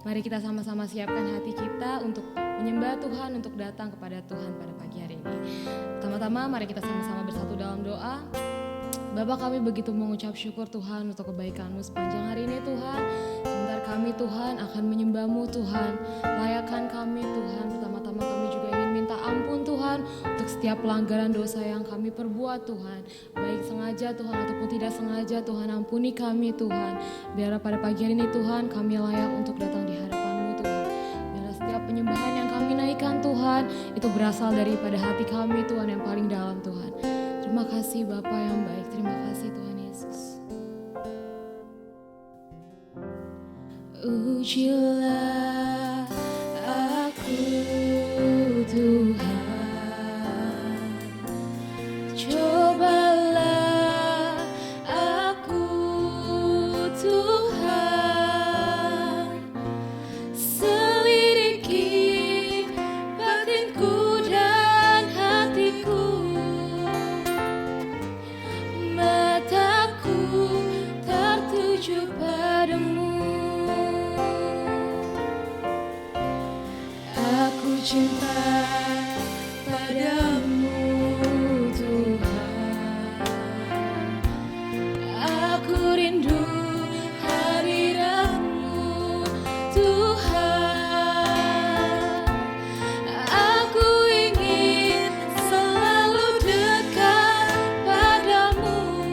Mari kita sama-sama siapkan hati kita untuk menyembah Tuhan, untuk datang kepada Tuhan pada pagi hari ini. Pertama-tama mari kita sama-sama bersatu dalam doa. Bapa, kami begitu mengucap syukur Tuhan untuk kebaikan-Mu sepanjang hari ini Tuhan. Sebentar kami Tuhan akan menyembah-Mu Tuhan. Layakkan kami Tuhan. Pertama-tama kami juga ingin minta ampun Tuhan untuk setiap pelanggaran dosa yang kami perbuat Tuhan. Baik sengaja Tuhan ataupun tidak sengaja Tuhan, ampuni kami Tuhan. Biar pada pagi hari ini Tuhan kami layak untuk datang di hadapan-Mu Tuhan. Biar setiap penyembahan yang kami naikkan Tuhan itu berasal daripada hati kami Tuhan yang paling dalam Tuhan. Terima kasih Bapa yang baik, terima kasih Tuhan Yesus. Ujilah aku Tuhan, cobalah aku Tuhan, selidiki batinku dan hatiku. Mataku tertuju padamu. Aku cinta padamu Tuhan. Aku rindu hadirat-Mu Tuhan. Aku ingin selalu dekat padamu,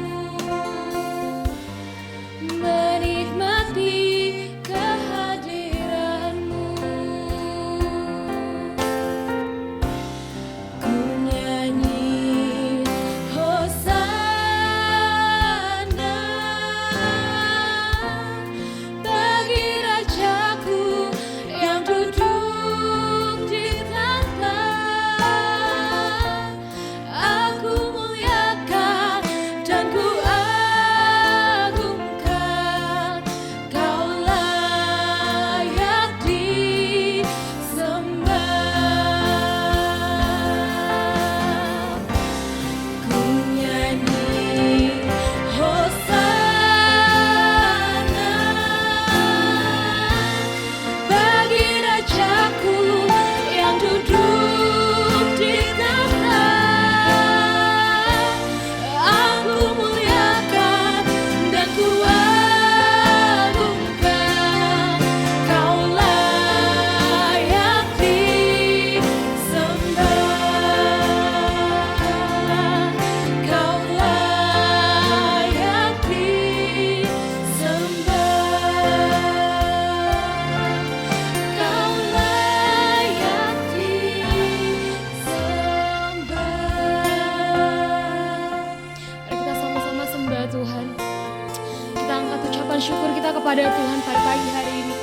menikmati kehadiran-Mu. Ku nyanyi Hosana bagi Rajaku yang duduk di tahta. Aku muliakan dan ku agungkan, Kau layak disembah. Ku nyanyi Hosana bagi Rajaku yang duduk di tahta. Aku muliakan dan ku agungkan, Kau layak disembah. Kau layak disembah. Kau layak disembah. Mari kita sama-sama sembah Tuhan. Kita angkat ucapan syukur kita kepada Tuhan pada pagi hari ini.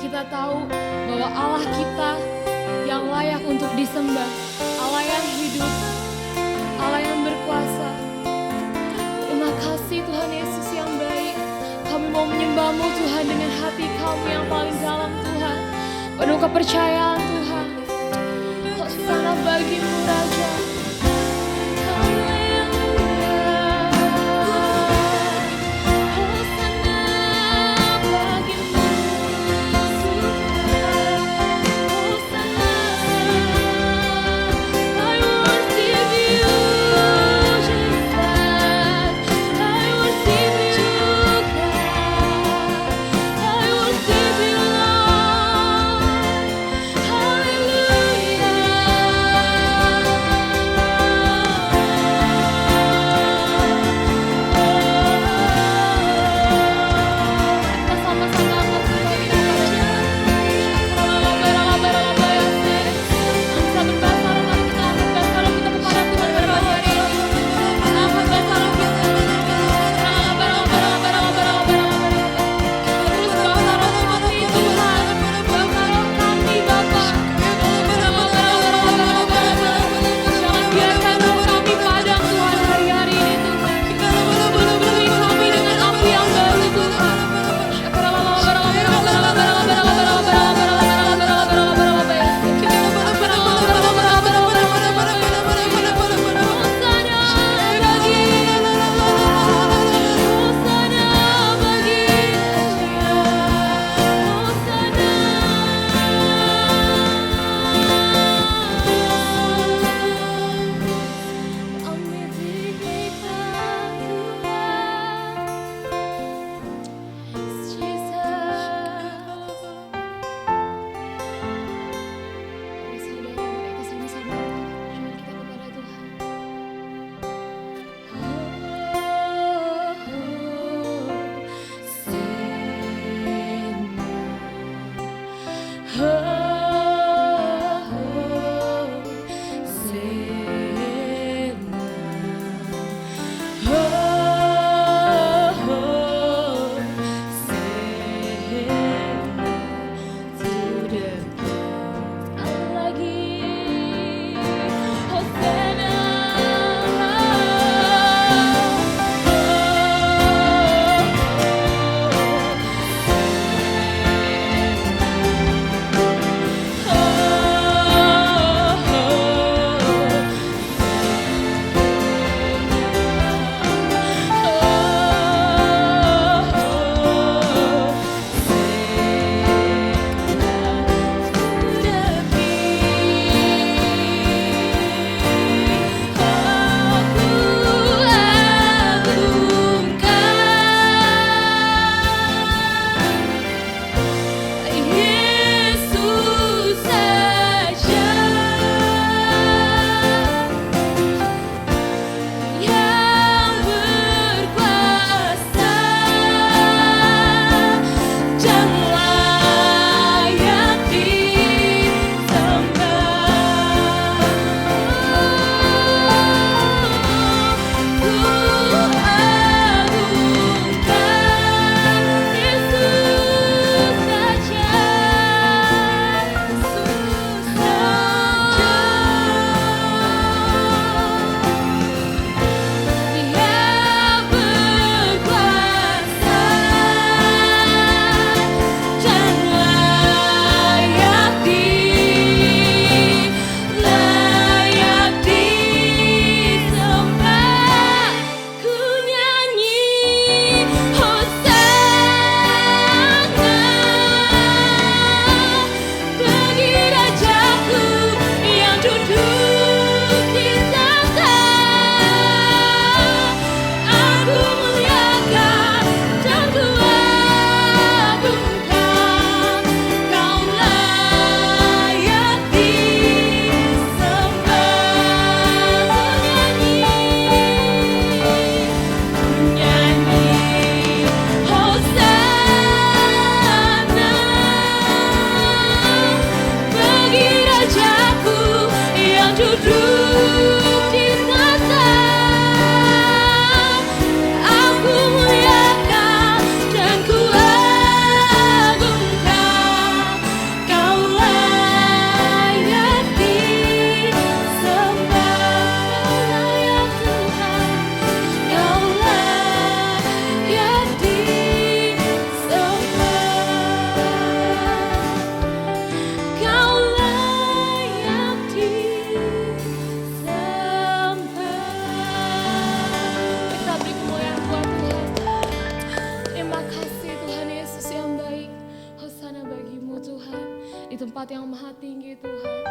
Kita tahu bahwa Allah kita yang layak untuk disembah, Allah yang hidup, Allah yang berkuasa. Terima kasih Tuhan Yesus yang baik. Kami mau menyembah-Mu Tuhan dengan hati kami yang paling dalam Tuhan. Penuh kepercayaan Tuhan. Hosana bagi-Mu Raja. Hallelujah. sangat tinggi Tuhan.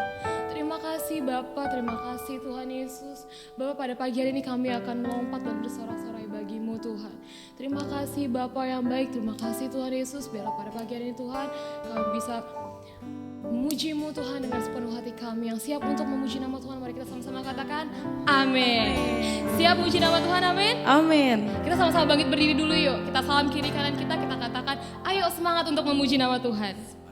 Terima kasih Bapa, terima kasih Tuhan Yesus. Bapa, pada pagi hari ini kami akan melompat dan bersorak-sorai bagimu Tuhan. Terima kasih Bapa yang baik, terima kasih Tuhan Yesus. Biarlah pada pagi hari ini Tuhan kami bisa memuji-Mu Tuhan dengan sepenuh hati kami. Yang siap untuk memuji nama Tuhan, mari kita sama-sama katakan amin. Siap memuji nama Tuhan, amin? Amin. Kita sama-sama bangkit berdiri dulu yuk. Kita salam kiri kanan kita katakan ayo semangat untuk memuji nama Tuhan.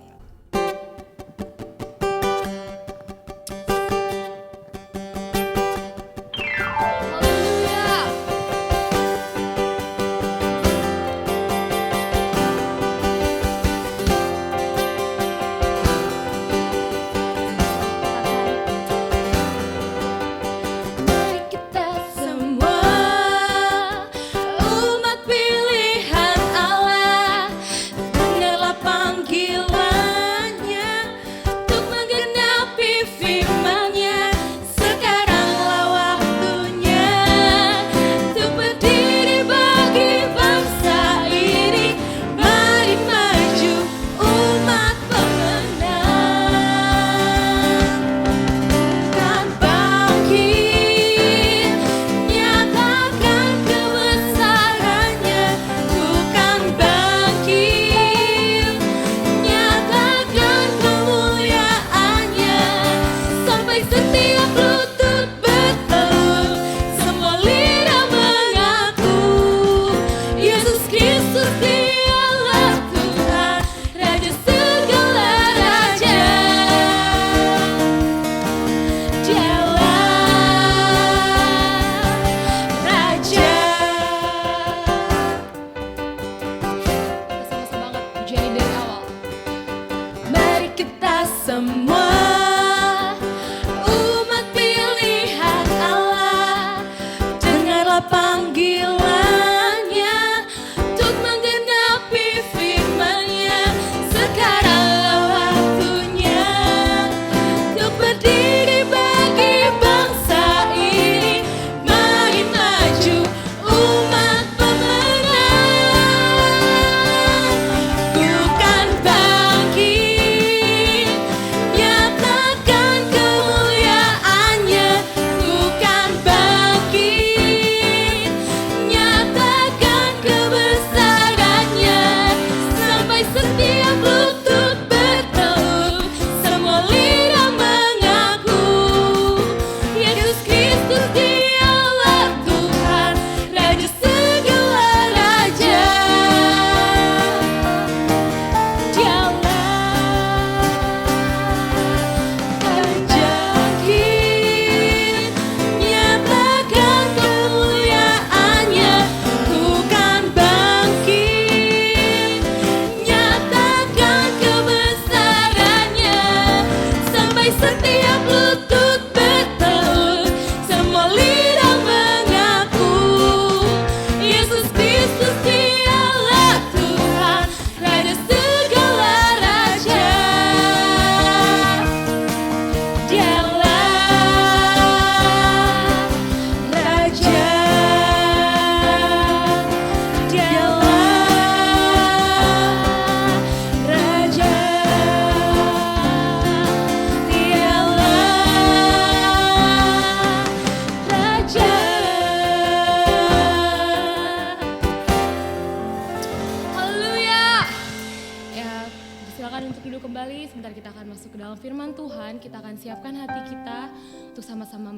Siapkan hati kita untuk sama-sama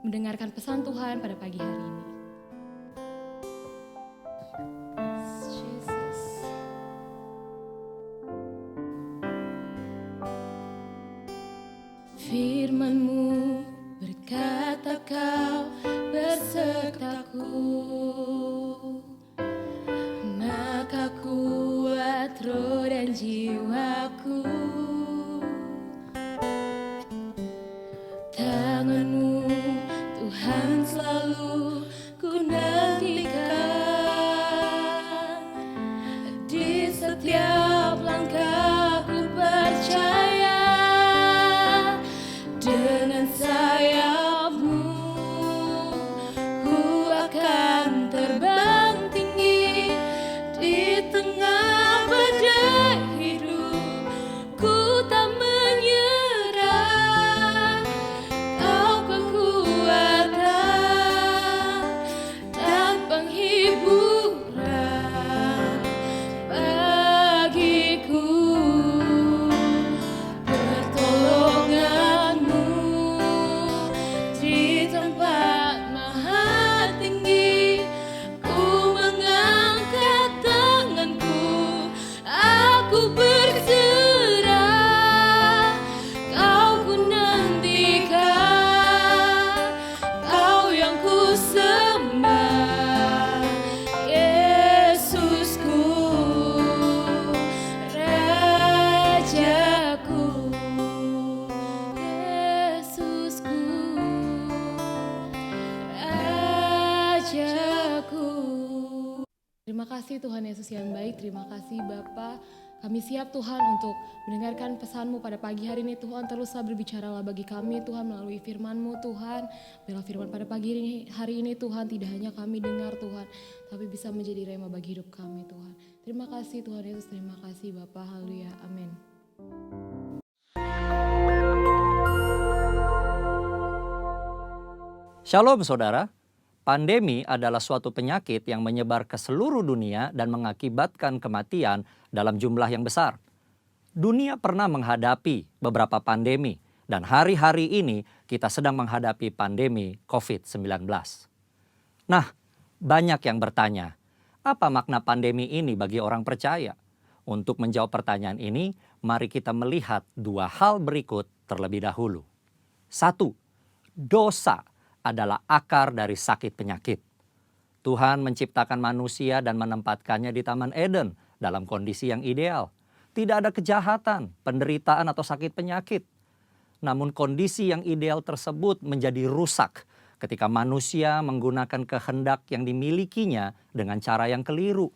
mendengarkan pesan Tuhan pada pagi hari ini. Jesus. Firman-Mu berkata Kau bersertaku, maka kuat roh dan jiwaku. Tangan-Mu Tuhan selalu ku nantikan, di setiap langkah ku percaya, dengan sayap-Mu kasih Tuhan Yesus yang baik, terima kasih Bapa. Kami siap Tuhan untuk mendengarkan pesan-Mu pada pagi hari ini Tuhan. Teruslah berbicaralah bagi kami Tuhan melalui firman-Mu Tuhan. Biarlah firman pada pagi hari ini Tuhan tidak hanya kami dengar Tuhan, tapi bisa menjadi rema bagi hidup kami Tuhan. Terima kasih Tuhan Yesus, terima kasih Bapa. Haleluya, amin. Shalom saudara, pandemi adalah suatu penyakit yang menyebar ke seluruh dunia dan mengakibatkan kematian dalam jumlah yang besar. Dunia pernah menghadapi beberapa pandemi dan hari-hari ini kita sedang menghadapi pandemi COVID-19. Nah, banyak yang bertanya, apa makna pandemi ini bagi orang percaya? Untuk menjawab pertanyaan ini, mari kita melihat dua hal berikut terlebih dahulu. 1. Dosa adalah akar dari sakit penyakit. Tuhan menciptakan manusia dan menempatkannya di Taman Eden dalam kondisi yang ideal. Tidak ada kejahatan, penderitaan atau sakit penyakit. Namun kondisi yang ideal tersebut menjadi rusak ketika manusia menggunakan kehendak yang dimilikinya dengan cara yang keliru.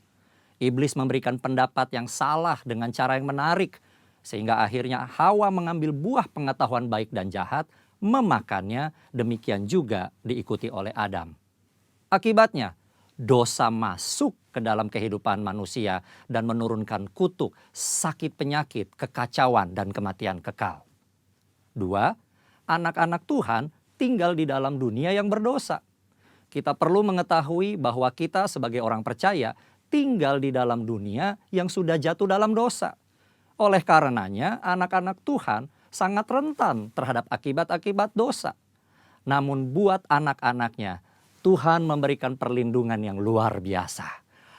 Iblis memberikan pendapat yang salah dengan cara yang menarik, sehingga akhirnya Hawa mengambil buah pengetahuan baik dan jahat, memakannya, demikian juga diikuti oleh Adam. Akibatnya, dosa masuk ke dalam kehidupan manusia dan menurunkan kutuk, sakit penyakit, kekacauan, dan kematian kekal. 2. Anak-anak Tuhan tinggal di dalam dunia yang berdosa. Kita perlu mengetahui bahwa kita sebagai orang percaya tinggal di dalam dunia yang sudah jatuh dalam dosa. Oleh karenanya, anak-anak Tuhan sangat rentan terhadap akibat-akibat dosa. Namun buat anak-anaknya, Tuhan memberikan perlindungan yang luar biasa.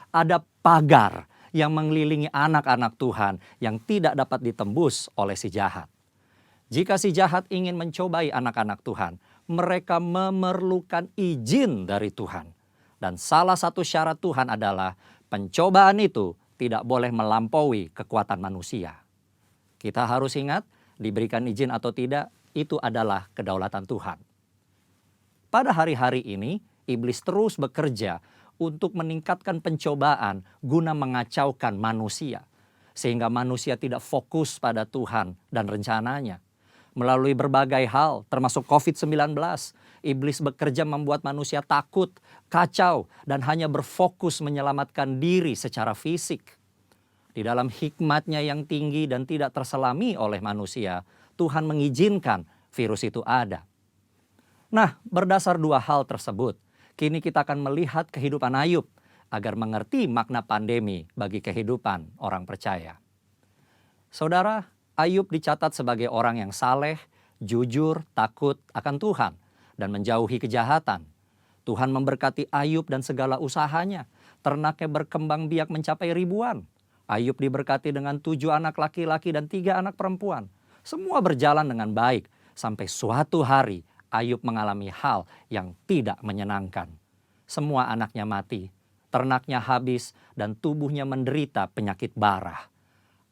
Ada pagar yang mengelilingi anak-anak Tuhan yang tidak dapat ditembus oleh si jahat. Jika si jahat ingin mencobai anak-anak Tuhan, mereka memerlukan izin dari Tuhan. Dan salah satu syarat Tuhan adalah pencobaan itu tidak boleh melampaui kekuatan manusia. Kita harus ingat, diberikan izin atau tidak, itu adalah kedaulatan Tuhan. Pada hari-hari ini, iblis terus bekerja untuk meningkatkan pencobaan guna mengacaukan manusia. Sehingga manusia tidak fokus pada Tuhan dan rencananya. Melalui berbagai hal, termasuk COVID-19, iblis bekerja membuat manusia takut, kacau, dan hanya berfokus menyelamatkan diri secara fisik. Di dalam hikmat-Nya yang tinggi dan tidak terselami oleh manusia, Tuhan mengizinkan virus itu ada. Nah, berdasar dua hal tersebut, kini kita akan melihat kehidupan Ayub agar mengerti makna pandemi bagi kehidupan orang percaya. Saudara, Ayub dicatat sebagai orang yang saleh, jujur, takut akan Tuhan, dan menjauhi kejahatan. Tuhan memberkati Ayub dan segala usahanya. Ternaknya berkembang biak mencapai ribuan. Ayub diberkati dengan 7 anak laki-laki dan 3 anak perempuan. Semua berjalan dengan baik sampai suatu hari Ayub mengalami hal yang tidak menyenangkan. Semua anaknya mati, ternaknya habis, dan tubuhnya menderita penyakit bara.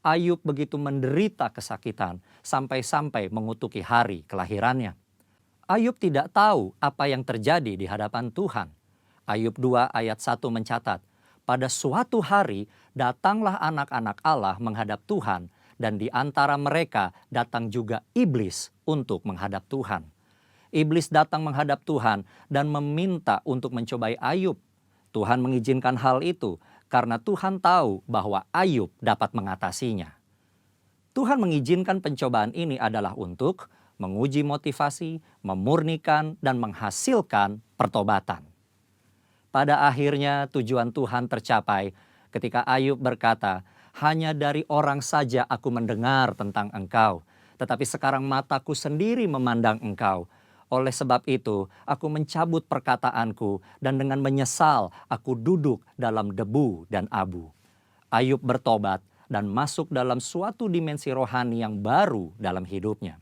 Ayub begitu menderita kesakitan sampai-sampai mengutuki hari kelahirannya. Ayub tidak tahu apa yang terjadi di hadapan Tuhan. Ayub 2 ayat 1 mencatat, pada suatu hari datanglah anak-anak Allah menghadap Tuhan, dan di antara mereka datang juga iblis untuk menghadap Tuhan. Iblis datang menghadap Tuhan dan meminta untuk mencobai Ayub. Tuhan mengizinkan hal itu karena Tuhan tahu bahwa Ayub dapat mengatasinya. Tuhan mengizinkan pencobaan ini adalah untuk menguji motivasi, memurnikan, dan menghasilkan pertobatan. Pada akhirnya tujuan Tuhan tercapai ketika Ayub berkata, hanya dari orang saja aku mendengar tentang engkau, tetapi sekarang mataku sendiri memandang engkau. Oleh sebab itu, aku mencabut perkataanku dan dengan menyesal aku duduk dalam debu dan abu. Ayub bertobat dan masuk dalam suatu dimensi rohani yang baru dalam hidupnya.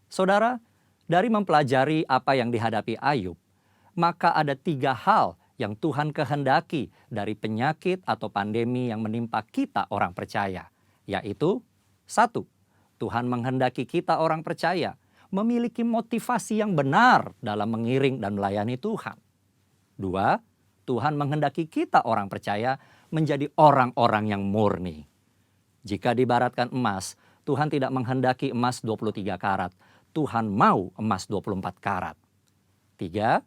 Saudara, dari mempelajari apa yang dihadapi Ayub, maka ada 3 hal yang Tuhan kehendaki dari penyakit atau pandemi yang menimpa kita orang percaya. Yaitu, 1. Tuhan menghendaki kita orang percaya memiliki motivasi yang benar dalam mengiring dan melayani Tuhan. 2. Tuhan menghendaki kita orang percaya menjadi orang-orang yang murni. Jika diibaratkan emas, Tuhan tidak menghendaki emas 23 karat. Tuhan mau emas 24 karat. 3,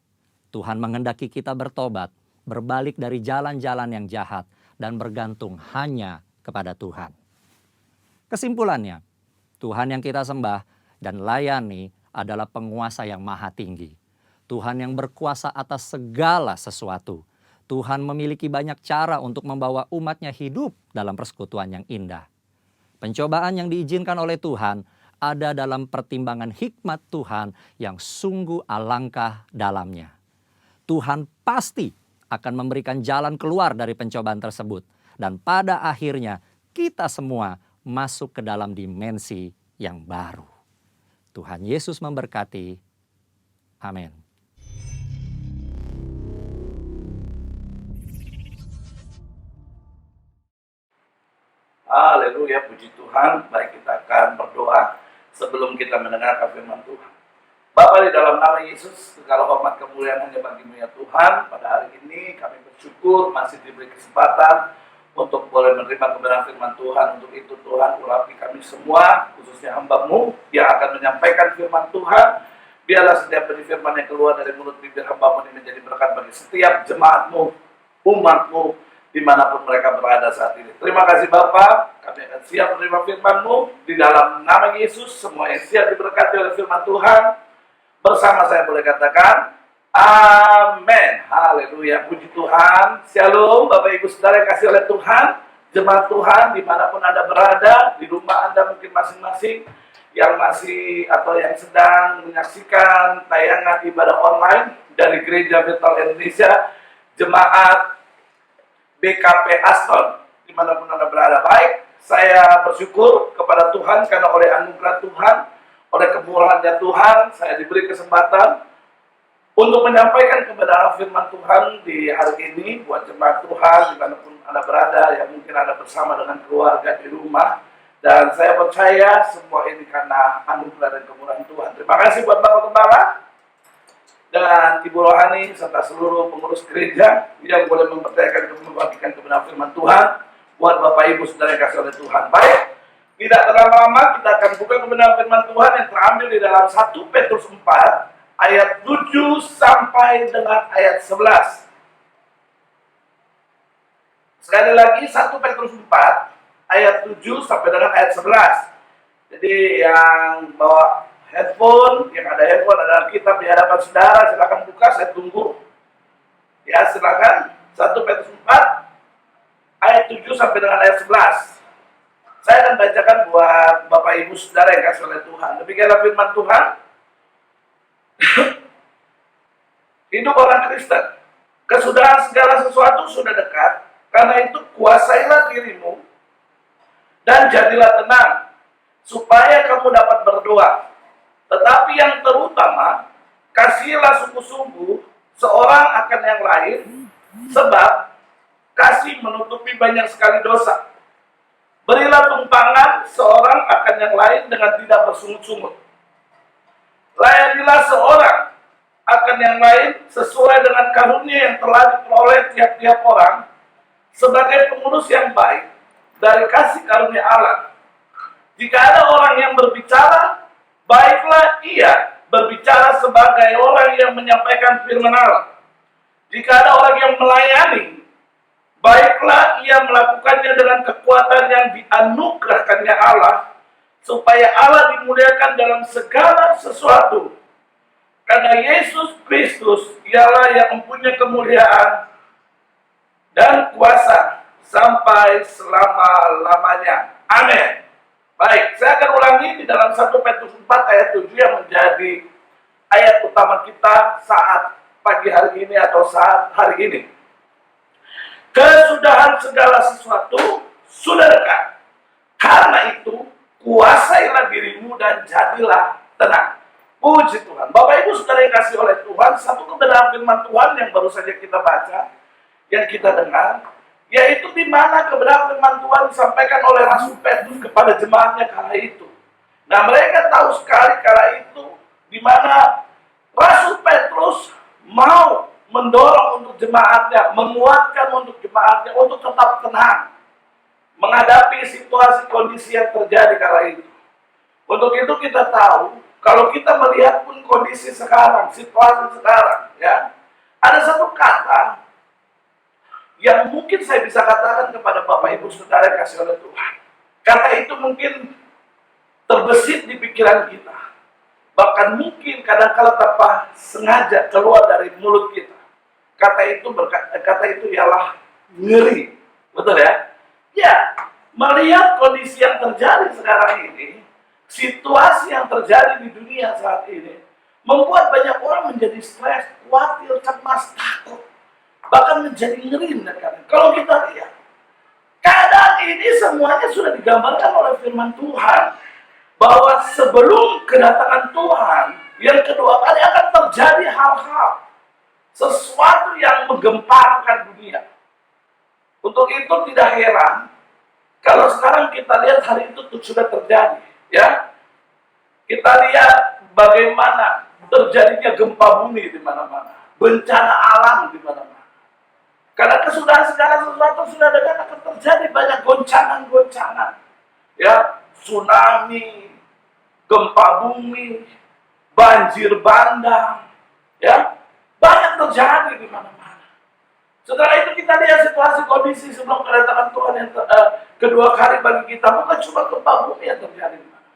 Tuhan menghendaki kita bertobat, berbalik dari jalan-jalan yang jahat, dan bergantung hanya kepada Tuhan. Kesimpulannya, Tuhan yang kita sembah dan layani adalah penguasa yang maha tinggi. Tuhan yang berkuasa atas segala sesuatu. Tuhan memiliki banyak cara untuk membawa umatnya hidup dalam persekutuan yang indah. Pencobaan yang diizinkan oleh Tuhan ada dalam pertimbangan hikmat Tuhan yang sungguh alangkah dalamnya. Tuhan pasti akan memberikan jalan keluar dari pencobaan tersebut. Dan pada akhirnya kita semua masuk ke dalam dimensi yang baru. Tuhan Yesus memberkati. Amin. Haleluya, puji Tuhan. Mari kita akan berdoa sebelum kita mendengarkan firman Tuhan. Bapa, di dalam nama Yesus, segala hormat kemuliaan hanya bagi-Mu ya Tuhan. Pada hari ini kami bersyukur masih diberi kesempatan untuk boleh menerima kebenaran firman Tuhan. Untuk itu Tuhan, urapi kami semua, khususnya hamba-Mu yang akan menyampaikan firman Tuhan. Biarlah setiap benih firman yang keluar dari mulut bibir hamba-Mu ini menjadi berkat bagi setiap jemaat-Mu, umat-Mu, dimanapun mereka berada saat ini. Terima kasih Bapak, kami akan siap menerima firman-Mu. Di dalam nama Yesus, semua yang siap diberkati oleh firman Tuhan, bersama saya boleh katakan, amin. Haleluya, puji Tuhan. Shalom, Bapak Ibu Saudara yang kasih oleh Tuhan, jemaat Tuhan, dimanapun Anda berada, di rumah Anda mungkin masing-masing, yang masih atau yang sedang menyaksikan tayangan ibadah online dari Gereja Bethel Indonesia, jemaat BKP Aston, dimanapun Anda berada. Baik, saya bersyukur kepada Tuhan karena oleh anugerah Tuhan, oleh kemurahan-Nya Tuhan, saya diberi kesempatan untuk menyampaikan kebenaran firman Tuhan di hari ini buat jemaat Tuhan dimanapun Anda berada, yang mungkin Anda bersama dengan keluarga di rumah. Dan saya percaya semua ini karena anugerah dan kemurahan Tuhan. Terima kasih buat Bapak Gembala dan Ibu Rohani serta seluruh pengurus gereja yang boleh mempercayakan dan membagikan kebenaran firman Tuhan buat Bapak Ibu Saudara yang kasih oleh Tuhan. Baik, tidak terlalu lama kita akan buka kebenaran firman Tuhan yang terambil di dalam 1 Petrus 4 ayat 7 sampai dengan ayat 11. Sekali lagi 1 Petrus 4 ayat 7 sampai dengan ayat 11. Jadi yang bawa handphone, yang ada handphone, ada kitab di hadapan saudara, silakan buka, saya tunggu. Ya, silakan. 1 Petrus 4 ayat 7 sampai dengan ayat 11. Saya akan bacakan buat Bapak Ibu Saudara yang kasih oleh Tuhan. Demikianlah firman Tuhan. Hidup orang Kristen, kesudahan segala sesuatu sudah dekat. Karena itu kuasailah dirimu dan jadilah tenang, supaya kamu dapat berdoa. Tetapi yang terutama, kasihilah sungguh-sungguh seorang akan yang lain, sebab kasih menutupi banyak sekali dosa. Berilah tumpangan seorang akan yang lain dengan tidak bersungut-sungut. Layanilah seorang akan yang lain sesuai dengan karunia yang telah diperoleh tiap-tiap orang, sebagai pengurus yang baik dari kasih karunia Allah. Jika ada orang yang berbicara, baiklah ia berbicara sebagai orang yang menyampaikan firman Allah. Jika ada orang yang melayani, baiklah ia melakukannya dengan kekuatan yang dianugerahkannya Allah, supaya Allah dimuliakan dalam segala sesuatu. Karena Yesus Kristus ialah yang mempunyai kemuliaan dan kuasa sampai selama-lamanya. Amin. Baik, saya akan ulangi di dalam 1 Petrus 4 ayat 7 yang menjadi ayat utama kita saat pagi hari ini atau saat hari ini. Kesudahan segala sesuatu sudah dekat. Karena itu, kuasailah dirimu dan jadilah tenang. Puji Tuhan. Bapak Ibu Saudara yang kasih oleh Tuhan, satu kebenaran firman Tuhan yang baru saja kita baca, yang kita dengar, yaitu di mana kebenaran firman Tuhan disampaikan oleh Rasul Petrus kepada jemaatnya kala itu. Nah, mereka tahu sekali kala itu di mana Rasul Petrus mau mendorong untuk jemaatnya, menguatkan untuk jemaatnya untuk tetap tenang menghadapi situasi kondisi yang terjadi kala itu. Untuk itu kita tahu, kalau kita melihat pun kondisi sekarang, situasi sekarang, ya, ada satu kata yang mungkin saya bisa katakan kepada Bapak Ibu Saudara yang kasih oleh Tuhan. Kata itu mungkin terbesit di pikiran kita. Bahkan mungkin kadang-kala tanpa sengaja keluar dari mulut kita. Kata itu ialah ngeri. Betul ya? Ya, melihat kondisi yang terjadi sekarang ini, situasi yang terjadi di dunia saat ini, membuat banyak orang menjadi stres, khawatir, cemas, takut. Bahkan menjadi ngeri. Kalau kita lihat, keadaan ini semuanya sudah digambarkan oleh firman Tuhan. Bahwa sebelum kedatangan Tuhan, yang kedua kali akan terjadi hal-hal. Sesuatu yang menggemparkan dunia. Untuk itu tidak heran, kalau sekarang kita lihat hari itu sudah terjadi. Ya, kita lihat bagaimana terjadinya gempa bumi di mana-mana. Bencana alam di mana-mana. Karena kesudahan segala sesuatu sudah dekat akan terjadi banyak goncangan-goncangan. Ya, tsunami, gempa bumi, banjir bandang, ya, banyak terjadi di mana-mana. Setelah itu kita lihat situasi kondisi sebelum kedatangan Tuhan yang kedua kali bagi kita, bukan cuma gempa bumi yang terjadi di mana-mana.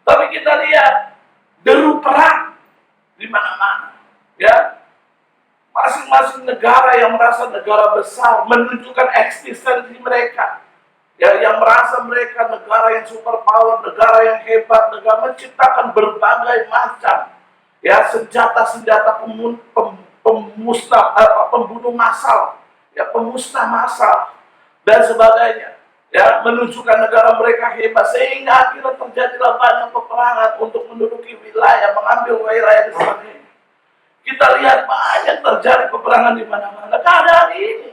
Tapi kita lihat deru perang di mana-mana, ya. Masing-masing negara yang merasa negara besar menunjukkan eksistensi mereka. Ya, yang merasa mereka negara yang superpower, negara yang hebat, negara menciptakan berbagai macam ya senjata-senjata pembunuh massal, ya pemusnah massal dan sebagainya. Ya, menunjukkan negara mereka hebat sehingga akhirnya terjadilah banyak peperangan untuk menduduki wilayah, mengambil wilayah dan sebagainya. Kita lihat banyak terjadi peperangan di mana-mana. Keadaan ini,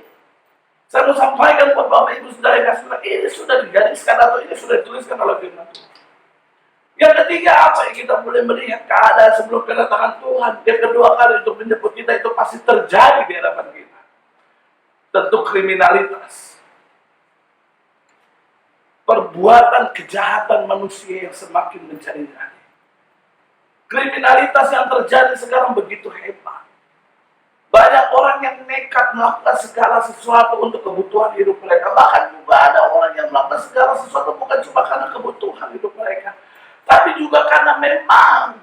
saya mau sampaikan buat Bapak Ibu Saudara yang kasih, ini sudah digariskan atau ini sudah dituliskan oleh firman Tuhan. Yang ketiga, apa yang kita boleh melihat keadaan sebelum kedatangan Tuhan. Yang kedua kali untuk menyebut kita itu pasti terjadi di hadapan kita. Tentu kriminalitas. Perbuatan kejahatan manusia yang semakin menjadi-jadi. Kriminalitas yang terjadi sekarang begitu hebat. Banyak orang yang nekat melakukan segala sesuatu untuk kebutuhan hidup mereka. Bahkan juga ada orang yang melakukan segala sesuatu bukan cuma karena kebutuhan hidup mereka, tapi juga karena memang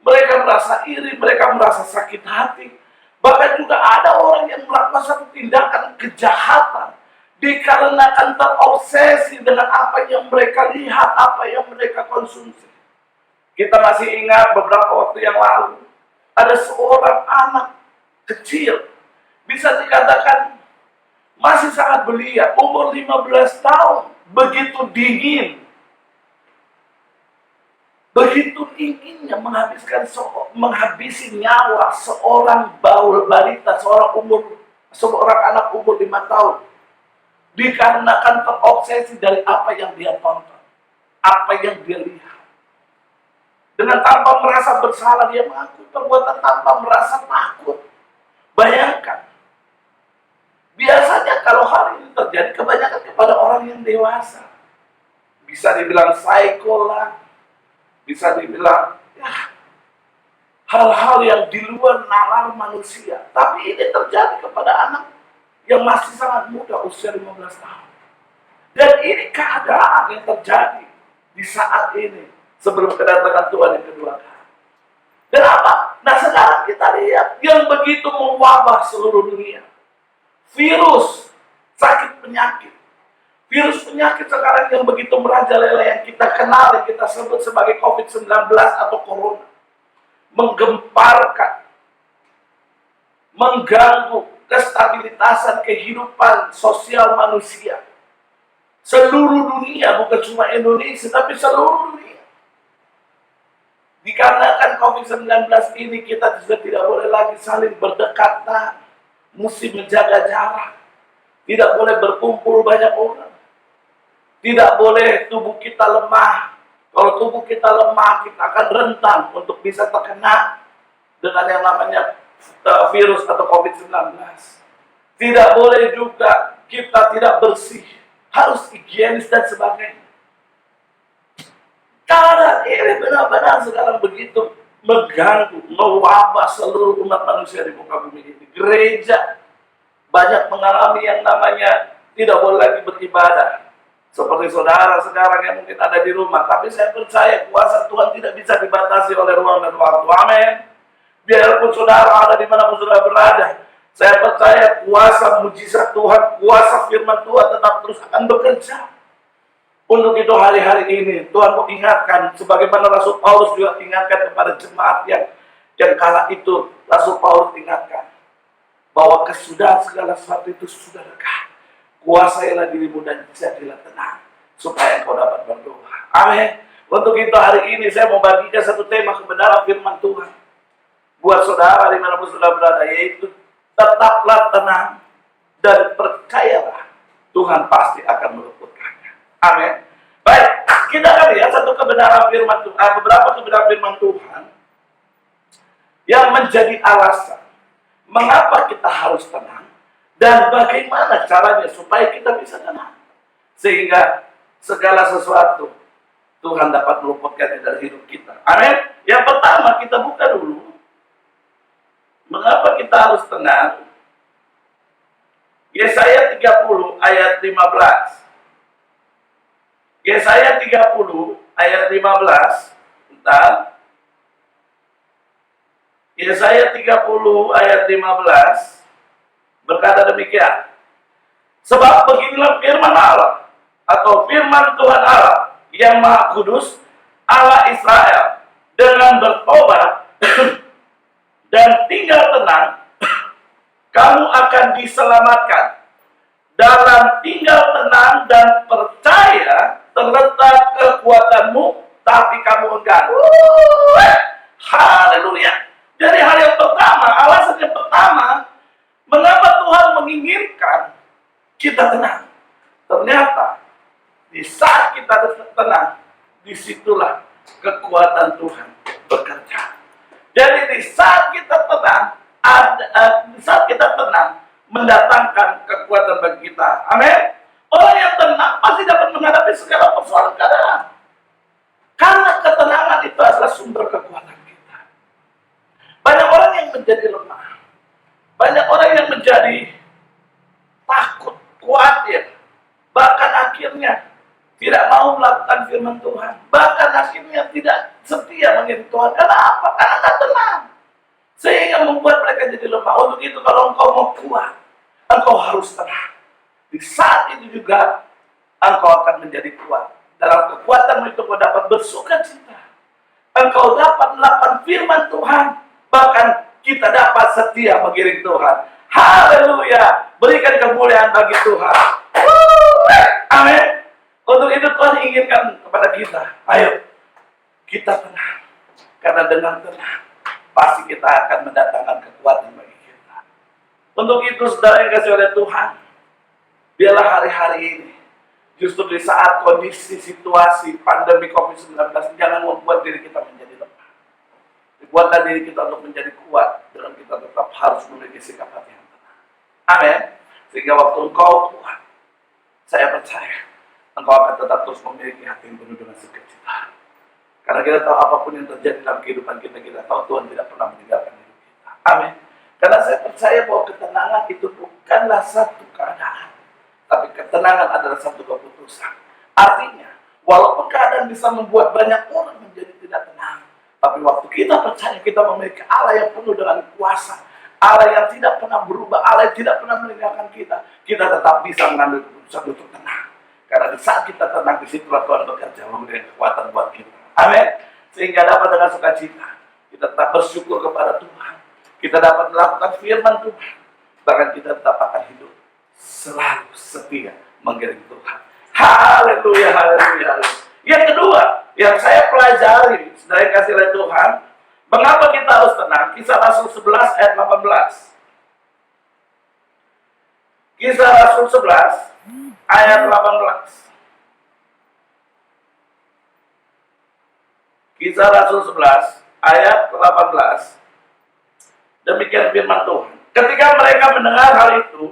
mereka merasa iri, mereka merasa sakit hati. Bahkan juga ada orang yang melakukan satu tindakan kejahatan dikarenakan terobsesi dengan apa yang mereka lihat, apa yang mereka konsumsi. Kita masih ingat beberapa waktu yang lalu, ada seorang anak kecil, bisa dikatakan masih sangat belia, umur 15 tahun, begitu dinginnya menghabisi nyawa seorang balita, seorang anak umur 5 tahun, dikarenakan terobsesi dari apa yang dia tonton, apa yang dia lihat. Dengan tanpa merasa bersalah, dia mengaku perbuatan tanpa merasa takut. Bayangkan, biasanya kalau hal ini terjadi kebanyakan kepada orang yang dewasa. Bisa dibilang psycho lah, bisa dibilang ya, hal-hal yang di luar nalar manusia. Tapi ini terjadi kepada anak yang masih sangat muda, usia 15 tahun. Dan ini keadaan yang terjadi di saat ini sebelum kedatangan Tuhan yang kedua kali. Dan apa? Nah sekarang kita lihat yang begitu mewabah seluruh dunia. Virus, sakit penyakit. Virus penyakit sekarang yang begitu merajalela yang kita kenal, yang kita sebut sebagai COVID-19 atau Corona. Menggemparkan, mengganggu kestabilitasan kehidupan sosial manusia. Seluruh dunia, bukan cuma Indonesia, tapi seluruh dunia. Dikarenakan COVID-19 ini kita juga tidak boleh lagi saling berdekatan, mesti menjaga jarak, tidak boleh berkumpul banyak orang, tidak boleh tubuh kita lemah. Kalau tubuh kita lemah, kita akan rentan untuk bisa terkena dengan yang namanya virus atau COVID-19. Tidak boleh juga kita tidak bersih, harus higienis dan sebagainya. Karena ini benar-benar sekarang begitu mengganggu, mewabah seluruh umat manusia di muka bumi ini. Gereja banyak mengalami yang namanya tidak boleh lagi beribadah. Seperti saudara sekarang yang mungkin ada di rumah. Tapi saya percaya kuasa Tuhan tidak bisa dibatasi oleh ruang dan waktu. Amin. Biarpun saudara ada di mana pun saudara berada, saya percaya kuasa mujizat Tuhan, kuasa firman Tuhan tetap terus akan bekerja. Untuk itu hari-hari ini Tuhan mau ingatkan, sebagaimana Rasul Paulus juga ingatkan kepada jemaat yang kala itu Rasul Paulus ingatkan bahwa kesudahan segala sesuatu itu sudah dekat. Kuasailah dirimu dan jadilah tenang supaya engkau dapat berdoa. Amin. Untuk itu hari ini saya mau bagikan satu tema kebenaran firman Tuhan buat saudara dimanapun saudara berada, yaitu tetaplah tenang dan percayalah Tuhan pasti akan meluputkannya. Amin. Baik, kita akan lihat satu kebenaran firman Tuhan, beberapa kebenaran firman Tuhan yang menjadi alasan mengapa kita harus tenang dan bagaimana caranya supaya kita bisa tenang sehingga segala sesuatu Tuhan dapat meluputkannya dari hidup kita. Amin. Yang pertama kita buka dulu mengapa kita harus tenang. Yesaya 30 ayat 15. Yesaya 30 ayat 15. Bentar. Yesaya 30 ayat 15 berkata demikian. Sebab beginilah firman Allah atau firman Tuhan Allah yang Maha Kudus, Allah Israel, dengan bertobat dan tinggal tenang, kamu akan diselamatkan. Dalam tinggal tenang dan percaya terletak kekuatanmu, tapi kamu enggan. Haleluya. Jadi hal yang pertama, alasan yang pertama, mengapa Tuhan menginginkan kita tenang? Ternyata di saat kita tenang, disitulah kekuatan Tuhan bekerja. Jadi di saat kita tenang, mendatangkan kekuatan bagi kita. Amin. Orang yang tenang pasti dapat menghadapi segala persoalan keadaan. Karena ketenangan itu adalah sumber kekuatan kita. Banyak orang yang menjadi lemah. Banyak orang yang menjadi takut, khawatir. Bahkan akhirnya tidak mau melakukan firman Tuhan. Bahkan akhirnya tidak setia mengikuti Tuhan. Kenapa? Karena tidak tenang. Sehingga membuat mereka jadi lemah. Untuk itu kalau engkau mau kuat, engkau harus tenang. Di saat itu juga engkau akan menjadi kuat. Dalam kekuatanmu itu engkau dapat bersukacita. Engkau dapat melakukan firman Tuhan. Bahkan kita dapat setia mengiring Tuhan. Haleluya. Berikan kemuliaan bagi Tuhan. Amin. Untuk itu Tuhan inginkan kepada kita, ayo kita tenang. Karena dengan tenang, pasti kita akan mendatangkan kekuatan bagi kita. Untuk itu saudara yang kasih oleh Tuhan, biarlah hari-hari ini, justru di saat kondisi situasi pandemi COVID-19, jangan membuat diri kita menjadi lemah. Dibuatlah diri kita untuk menjadi kuat, dengan kita tetap harus memiliki sikap hati yang tenang. Amin. Sehingga waktu engkau kuat, saya percaya engkau akan tetap terus memiliki hati yang penuh dengan sukacita. Karena kita tahu apapun yang terjadi dalam kehidupan kita, kita tahu Tuhan tidak pernah meninggalkan hidup kita. Amin. Karena saya percaya bahwa ketenangan itu bukanlah satu keadaan, tapi ketenangan adalah satu keputusan. Artinya, walaupun keadaan bisa membuat banyak orang menjadi tidak tenang, tapi waktu kita percaya kita memiliki Allah yang penuh dengan kuasa, Allah yang tidak pernah berubah, Allah yang tidak pernah meninggalkan kita, kita tetap bisa mengambil keputusan untuk tenang. Karena di saat kita tenang, disitulah Tuhan bekerja memberikan kekuatan buat kita. Amin. Sehingga dapat dengan sukacita kita tetap bersyukur kepada Tuhan. Kita dapat melakukan firman Tuhan. Bahkan kita tetap akan hidup selalu setia mengiring Tuhan. Haleluya, haleluya. Yang kedua, yang saya pelajari dari kasih oleh Tuhan, mengapa kita harus tenang? Kisah Rasul 11 ayat 18. Kisah Rasul 11 ayat 18. Kisah Rasul 11 ayat 18. Demikian firman Tuhan. Ketika mereka mendengar hal itu,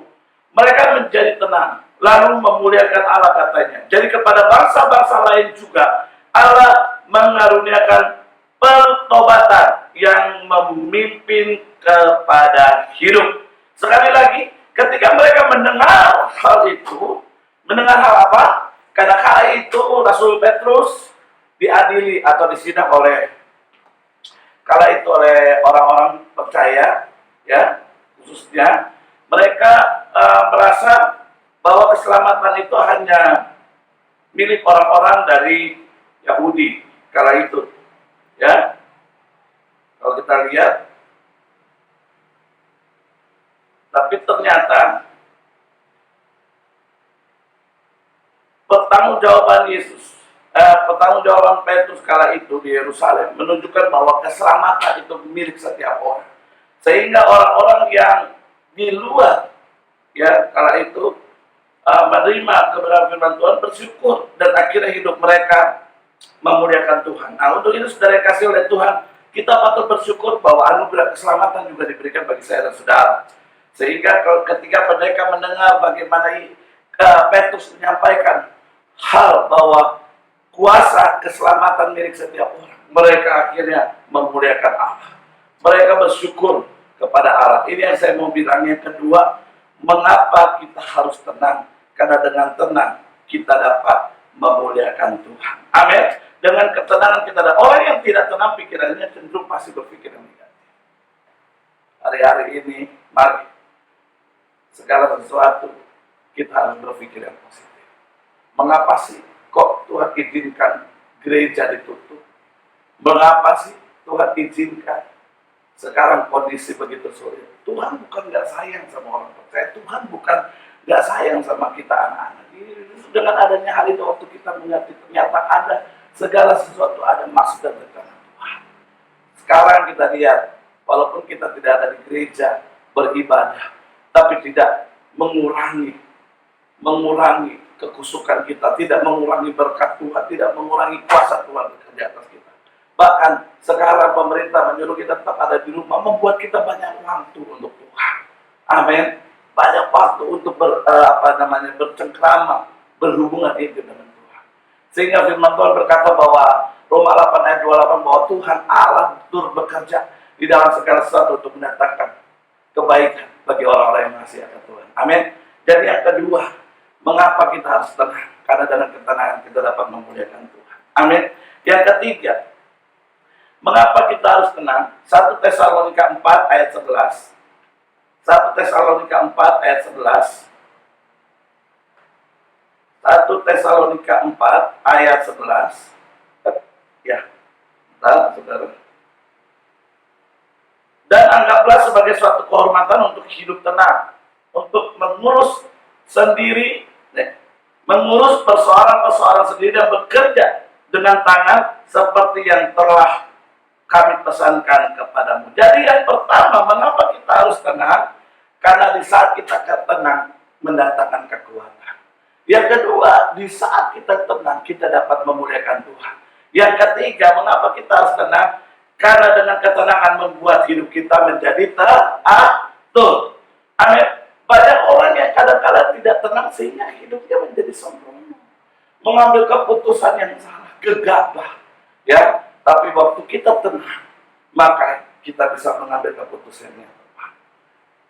mereka menjadi tenang, lalu memuliakan Allah katanya. Jadi kepada bangsa-bangsa lain juga, Allah mengaruniakan pertobatan yang memimpin kepada hidup. Sekali lagi, ketika mereka mendengar hal itu, mendengar hal apa? Karena kala itu Rasul Petrus diadili atau disidang oleh orang-orang percaya, ya, khususnya mereka merasa bahwa keselamatan itu hanya milik orang-orang dari Yahudi kala itu, ya. Kalau kita lihat, tapi ternyata pertanggungjawaban Petrus kala itu di Yerusalem menunjukkan bahwa keselamatan itu milik setiap orang. Sehingga orang-orang yang di luar, ya, kala itu menerima kebenaran firman Tuhan, bersyukur, dan akhirnya hidup mereka memuliakan Tuhan. Nah, untuk itu saudara yang kasih oleh Tuhan, kita patut bersyukur bahwa anugerah keselamatan juga diberikan bagi saya dan saudara. Sehingga ketika mereka mendengar bagaimana Petrus menyampaikan hal bahwa kuasa keselamatan milik setiap orang, mereka akhirnya memuliakan Allah. Mereka bersyukur kepada Allah. Ini yang saya mau bilang. Yang kedua, mengapa kita harus tenang? Karena dengan tenang kita dapat memuliakan Tuhan. Amin. Dengan ketenangan kita ada. Orang yang tidak tenang pikirannya cenderung pasti berpikir yang negatif. Hari-hari ini, mari segala sesuatu kita harus berpikir yang positif. Mengapa sih kok Tuhan izinkan gereja ditutup? Mengapa sih Tuhan izinkan sekarang kondisi begitu sulit? Tuhan bukan nggak sayang sama orang percaya. Tuhan bukan nggak sayang sama kita anak-anak. Dengan adanya hal itu, waktu kita mengerti ternyata ada segala sesuatu, ada maksud dan rencana Tuhan. Sekarang kita lihat, walaupun kita tidak ada di gereja beribadah, tapi tidak mengurangi kekusukan kita, tidak mengurangi berkat Tuhan, tidak mengurangi kuasa Tuhan bekerja atas kita. Bahkan sekarang pemerintah menyuruh kita tetap ada di rumah, membuat kita banyak waktu untuk Tuhan. Amin. Banyak waktu untuk bercengkrama, berhubungan intim dengan Tuhan. Sehingga firman Tuhan berkata bahwa Roma 8 ayat 28 bahwa Tuhan Allah turut bekerja di dalam segala sesuatu untuk mendatangkan kebaikan bagi orang-orang yang mengasihi akan Tuhan. Amin. Dan yang kedua, mengapa kita harus tenang? Karena dengan ketenangan kita dapat memuliakan Tuhan. Amin. Yang ketiga, mengapa kita harus tenang? 1 Tesalonika 4 ayat 11. 1 Tesalonika 4 ayat 11. 1 Tesalonika 4 ayat 11. Ya, bentar, saudara. Dan anggaplah sebagai suatu kehormatan untuk hidup tenang, untuk mengurus sendiri, mengurus persoalan-persoalan sendiri dan bekerja dengan tangan seperti yang telah kami pesankan kepadamu. Jadi yang pertama, mengapa kita harus tenang? Karena di saat kita tenang mendatangkan kekuatan. Yang kedua, di saat kita tenang kita dapat memuliakan Tuhan. Yang ketiga, mengapa kita harus tenang? Karena dengan ketenangan membuat hidup kita menjadi teratur. Amin. Banyak orang yang kadang-kadang tidak tenang sehingga hidupnya menjadi sembrono, mengambil keputusan yang salah, gegabah. Ya, tapi waktu kita tenang, maka kita bisa mengambil keputusan yang tepat,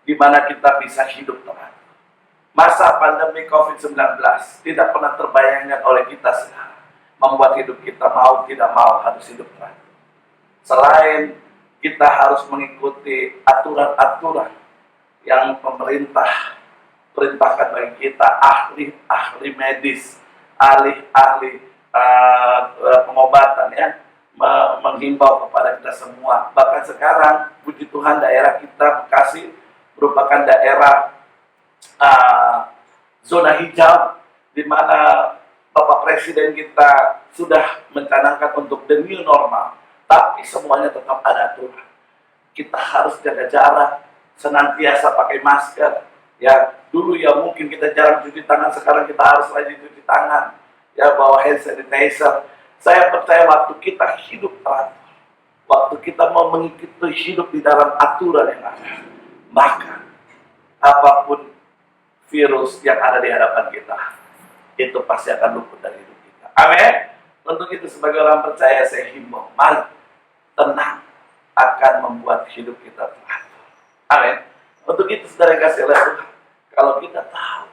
di mana kita bisa hidup teratur. Masa pandemi COVID-19 tidak pernah terbayangkan oleh kita sekarang, membuat hidup kita mau tidak mau harus hidup teratur. Selain kita harus mengikuti aturan-aturan yang pemerintah perintahkan bagi kita, ahli medis, ahli pengobatan, ya, menghimbau kepada kita semua. Bahkan sekarang, puji Tuhan, daerah kita Bekasi merupakan daerah zona hijau, di mana Bapak Presiden kita sudah mencanangkan untuk the new normal. Tapi semuanya tetap ada aturan. Kita harus jaga jarak, senantiasa pakai masker. Ya, dulu ya mungkin kita jarang cuci tangan, sekarang kita harus rajin cuci tangan. Ya, bawa hand sanitizer. Saya percaya waktu kita hidup teratur, waktu kita mau mengikuti hidup di dalam aturan yang ada, maka apapun virus yang ada di hadapan kita, itu pasti akan luput dari hidup kita. Amin. Untuk itu sebagai orang percaya saya himbau, mari tenang akan membuat hidup kita teratur. Amin. Untuk itu saudara yang kasih oleh Tuhan, kalau kita tahu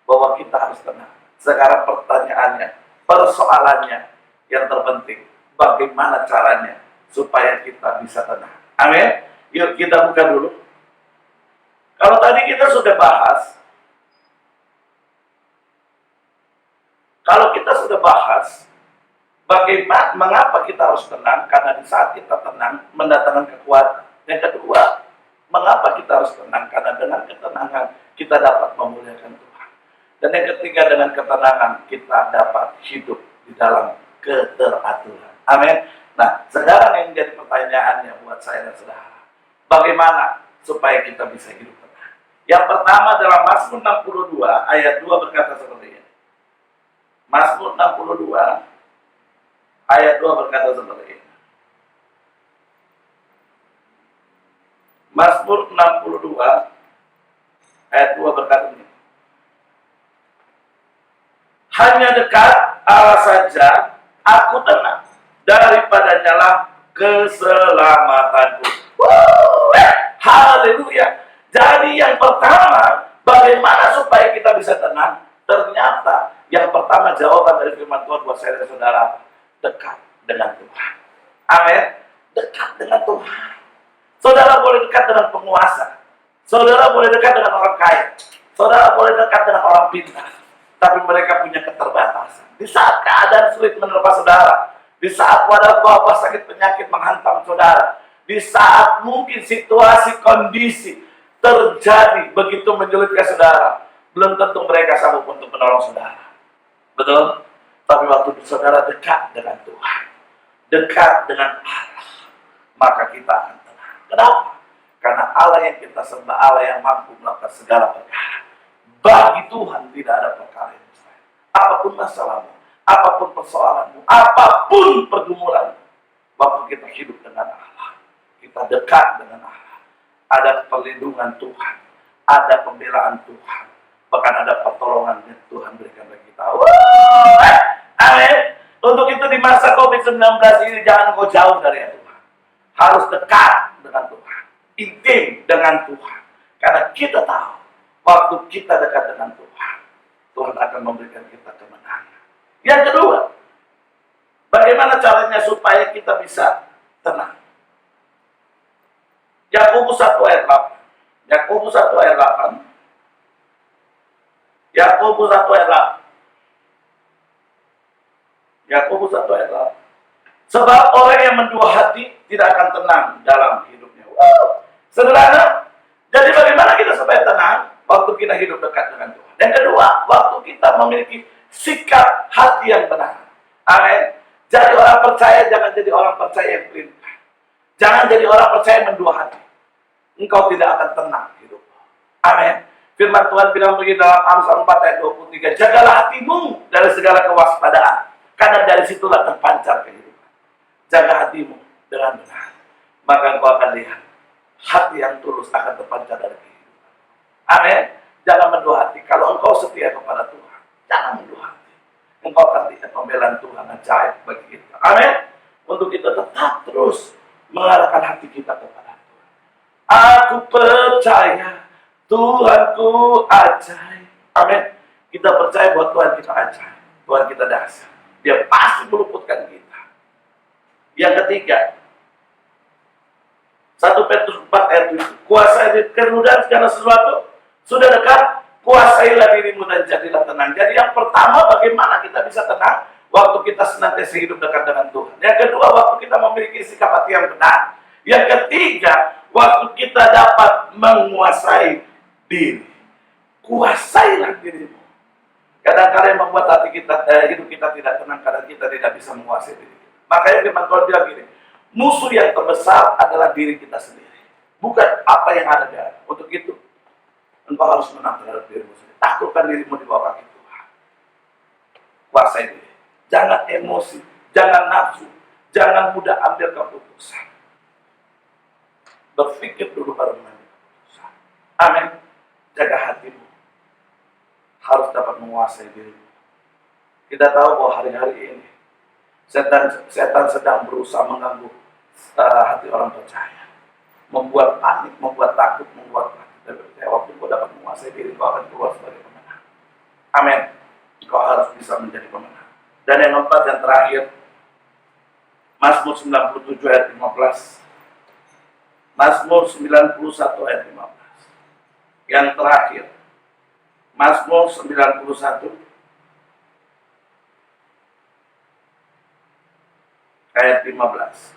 bahwa kita harus tenang, sekarang pertanyaannya, persoalannya yang terpenting, bagaimana caranya supaya kita bisa tenang. Amin. Yuk kita buka dulu. Kalau tadi kita sudah bahas, bagaimana, mengapa kita harus tenang? Karena di saat kita tenang, mendatangkan kekuatan. Yang kedua, mengapa kita harus tenang? Karena dengan ketenangan, kita dapat memuliakan Tuhan. Dan yang ketiga, dengan ketenangan, kita dapat hidup di dalam keteraturan. Amin. Nah, sekarang yang jadi pertanyaannya buat saya dan saudara, bagaimana supaya kita bisa hidup tenang? Yang pertama dalam Mazmur 62 ayat 2 berkata seperti ini. Mazmur 62 ayat 2 berkata seperti ini. Mazmur 62 ayat 2 berkata ini. Hanya dekat Allah saja aku tenang, daripadanya lah keselamatanku. Haleluya. Jadi yang pertama, bagaimana supaya kita bisa tenang? Ternyata yang pertama jawaban dari firman Tuhan buat saya dan saudara, dekat dengan Tuhan. Amin. Dekat dengan Tuhan. Saudara boleh dekat dengan penguasa. Saudara boleh dekat dengan orang kaya. Saudara boleh dekat dengan orang pintar. Tapi mereka punya keterbatasan. Di saat keadaan sulit menerpa saudara, di saat wabah sakit penyakit menghantam saudara, di saat mungkin situasi kondisi terjadi begitu menyulitkan saudara, belum tentu mereka sanggup untuk menolong saudara. Betul? Tapi waktu saudara dekat dengan Tuhan, dekat dengan Allah, maka kita akan tenang. Kenapa? Karena Allah yang kita sembah, Allah yang mampu melakukan segala perkara. Bagi Tuhan tidak ada perkara yang mustahil. Apapun masalahmu, apapun persoalanmu, apapun pergumulanmu, waktu kita hidup dengan Allah, kita dekat dengan Allah, ada perlindungan Tuhan, ada pembelaan Tuhan, bahkan ada pertolongan yang Tuhan berikan bagi kita. Amin. Untuk itu di masa COVID-19 ini jangan kau jauh dari Tuhan. Harus dekat dengan Tuhan, intim dengan Tuhan. Karena kita tahu, waktu kita dekat dengan Tuhan, Tuhan akan memberikan kita kemenangan. Yang kedua, bagaimana caranya supaya kita bisa tenang? Yakobus 1 ayat 8. Yakobus 1 ayat 8. Yakobus 1 ayat 8. Yakobus 1 ayat 8. Sebab orang yang mendua hati tidak akan tenang dalam hidupnya. Sederhana. Jadi bagaimana kita supaya tenang? Waktu kita hidup dekat dengan Tuhan. Yang kedua, waktu kita memiliki sikap hati yang benar. Amin. Jadi orang percaya, jangan jadi orang percaya yang pelintah. Jangan jadi orang percaya yang mendua hati. Engkau tidak akan tenang hidup. Amin. Firman Tuhan bilang begitu dalam Amsal 4 ayat 23. Jagalah hatimu dari segala kewaspadaan, karena dari situlah terpancar kehidupan. Jaga hatimu dengan benar, maka engkau akan lihat hati yang tulus akan terpancar dari kehidupan. Amin. Jangan mendua hati. Kalau engkau setia kepada Tuhan, jangan mendua hati. Engkau akan lihat pembelaan Tuhan ajaib bagi kita. Amin. Untuk itu tetap terus mengarahkan hati kita kepada Tuhan. Aku percaya Tuhanku ajaib. Amin. Kita percaya bahwa Tuhan kita ajaib, Tuhan kita dahsyat. Dia pasti meluputkan kita. Yang ketiga, 1 Petrus 4 ayat 7. Kuasai kemudahan segala sesuatu. Sudah dekat, kuasailah dirimu dan jadilah tenang. Jadi yang pertama, bagaimana kita bisa tenang? Waktu kita senantiasa hidup dekat dengan Tuhan. Yang kedua, waktu kita memiliki sikap hati yang benar. Yang ketiga, waktu kita dapat menguasai diri. Kuasailah dirimu. Kadang-kadang yang membuat hati kita, hidup kita tidak tenang karena kita tidak bisa menguasai diri kita. Makanya firman Tuhan bilang gini, musuh yang terbesar adalah diri kita sendiri, bukan apa yang ada di dalam. Untuk itu, engkau harus menang terhadap dirimu sendiri. Taklukkan dirimu di bawah kaki Tuhan. Kuasai diri. Jangan emosi, jangan nafsu, jangan mudah ambil keputusan. berpikir dulu baru mengambil keputusan. Amin. Jaga hatimu. Harus dapat menguasai dirimu. Kita tahu bahwa hari-hari ini setan sedang berusaha mengganggu hati orang percaya. Membuat panik, membuat takut, membuat takut. Tapi waktu kau dapat menguasai diri, kau akan keluar sebagai pemenang. Amin. Kau harus bisa menjadi pemenang. Dan yang keempat, yang terakhir, Mazmur 97 ayat 15. Mazmur 91 ayat 15. Yang terakhir, Mazmur 91 ayat 15.